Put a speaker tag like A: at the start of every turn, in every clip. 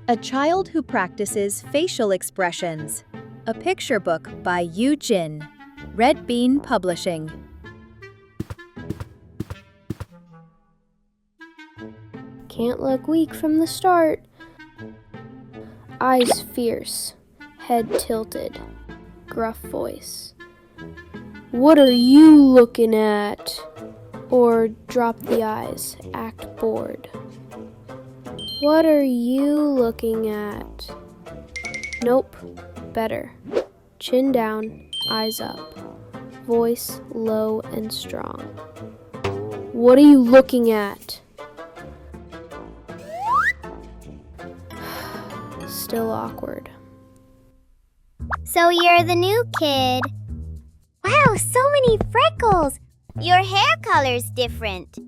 A: A Child Who Practices Facial Expressions. A picture book by Yu Jin. Red Bean Publishing.
B: Can't look weak from the start. Eyes fierce, head tilted, gruff voice. What are you looking at? Or drop the eyes, act bored. What are you looking at? Nope, better. Chin down, eyes up, voice low and strong. What are you looking at? Still awkward.
C: So you're the new kid. Wow, so many freckles! Your hair color's different.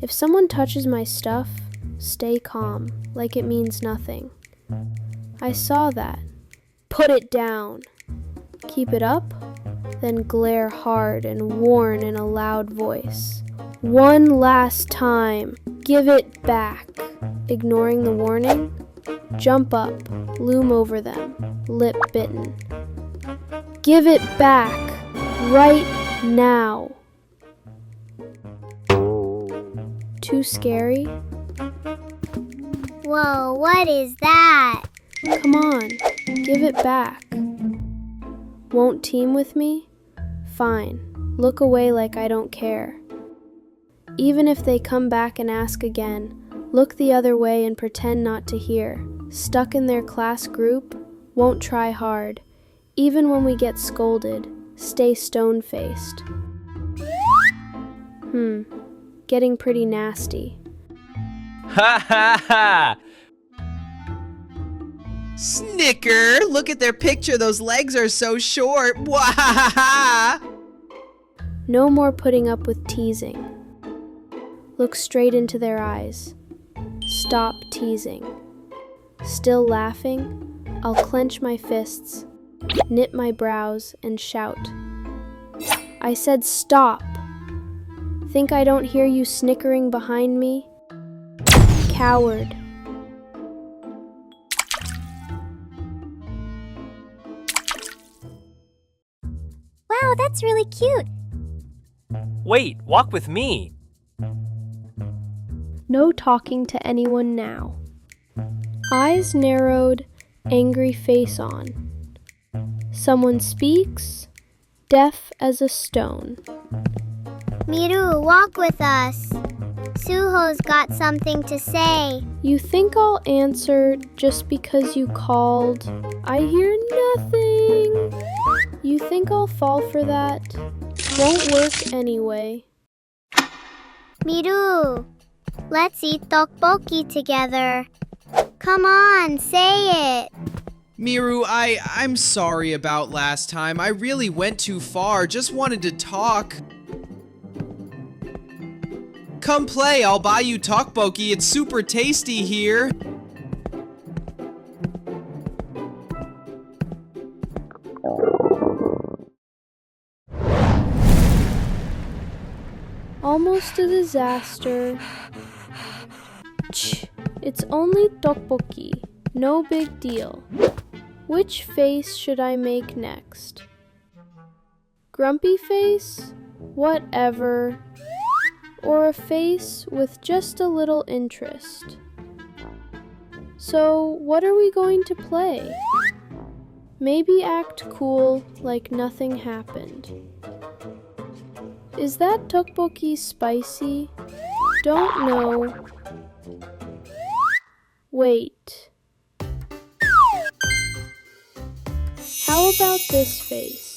B: If someone touches my stuff, stay calm, like it means nothing. I saw that. Put it down. Keep it up, then glare hard and warn in a loud voice. One last time. Give it back. Ignoring the warning, jump up, loom over them, lip bitten. Give it back, right now. Too scary?
C: Whoa, what is that?
B: Come on, give it back. Won't team with me? Fine, look away like I don't care. Even if they come back and ask again, look the other way and pretend not to hear. Stuck in their class group? Won't try hard. Even when we get scolded, stay stone-faced. Getting pretty nasty.
D: Ha ha ha! Snicker! Look at their picture, those legs are so short! Wahahaha!
B: No more putting up with teasing. Look straight into their eyes. Stop teasing. Still laughing? I'll clench my fists, knit my brows, and shout. I said stop! Think I don't hear you snickering behind me? Coward.
C: Wow, that's really cute.
E: Wait, walk with me.
B: No talking to anyone now. Eyes narrowed, angry face on. Someone speaks, deaf as a stone.
C: Miru, walk with us. Suho's got something to say.
B: You think I'll answer just because you called? I hear nothing. You think I'll fall for that? Won't work anyway.
C: Miru, let's eat tteokbokki together. Come on, say it.
D: Miru, I'm sorry about last time. I really went too far. Just wanted to talk. Come play, I'll buy you tteokbokki. It's super tasty here.
B: Almost a disaster. It's only tteokbokki. No big deal. Which face should I make next? Grumpy face? Whatever. Or a face with just a little interest. So, what are we going to play? Maybe act cool like nothing happened. Is that tteokbokki spicy? Don't know. Wait. How about this face?